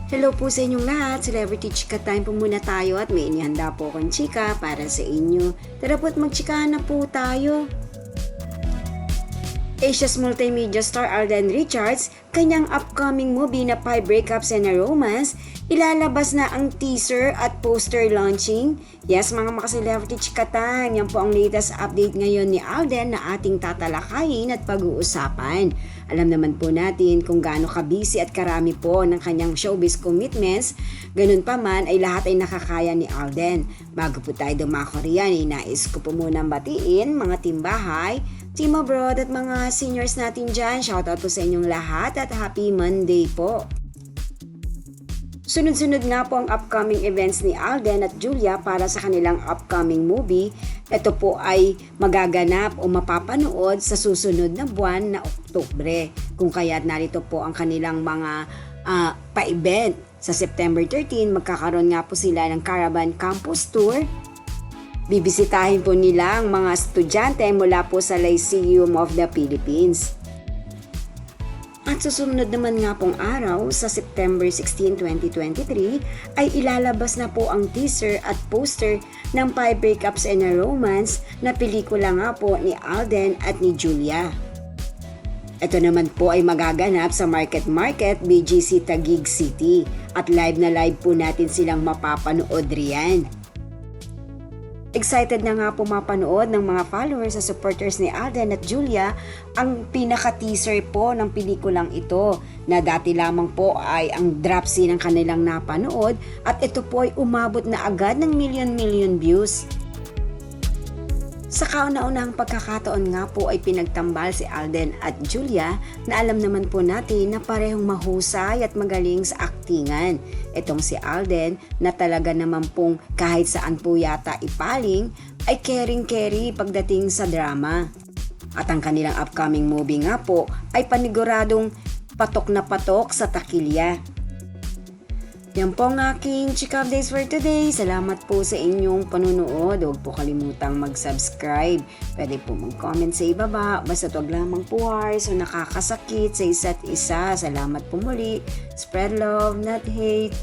Hello po sa inyong lahat, Celebrity Chika Time po muna tayo at may inihanda po akong chika para sa inyo. Tara po't magchikahan na po tayo. Asia's multimedia star Alden Richards, kanyang upcoming movie na 5 Breakups and a Romance, ilalabas na ang teaser at poster launching. Yes mga celebrity Chika Time, yan po ang latest update ngayon ni Alden na ating tatalakayin at pag-uusapan. Alam naman po natin kung gaano ka-busy at karami po ng kanyang showbiz commitments. Ganun pa man ay lahat ay nakakaya ni Alden. Bago po tayo dumako riyan, nais ko po munang batiin mga timbahay, team abroad at mga seniors natin dyan. Shoutout po sa inyong lahat at happy Monday po. Sunod-sunod nga po ang upcoming events ni Alden at Julia para sa kanilang upcoming movie. Ito po ay magaganap o mapapanood sa susunod na buwan na Oktubre. Kung kaya't narito po ang kanilang mga pa-event. Sa September 13, magkakaroon nga po sila ng Caravan Campus Tour. Bibisitahin po nila ang mga estudyante mula po sa Lyceum of the Philippines. At susunod naman nga pong araw sa September 16, 2023 ay ilalabas na po ang teaser at poster ng 5 Breakups and a Romance na pelikula nga po ni Alden at ni Julia. Ito naman po ay magaganap sa Market BGC Taguig City at live na live po natin silang mapapanood riyan. Excited na nga po mapanood ng mga followers at supporters ni Alden at Julia ang pinaka-teaser po ng pelikulang ito na dati lamang po ay ang drop scene ng kanilang napanood at ito po ay umabot na agad ng million views. Sa kauna-unahang pagkakataon nga po ay pinagtambal si Alden at Julia na alam naman po natin na parehong mahusay at magaling sa aktingan. Itong si Alden na talaga naman pong kahit saan po yata ipaling ay caring-carry pagdating sa drama. At ang kanilang upcoming movie nga po ay paniguradong patok na patok sa takilya. Yan po ang aking chika updates for today. Salamat po sa inyong panunood. Huwag po kalimutang mag-subscribe. Pwede po mag-comment sa ibaba. Basta wag lamang po hearts o nakakasakit sa isa't isa. Salamat po muli. Spread love, not hate.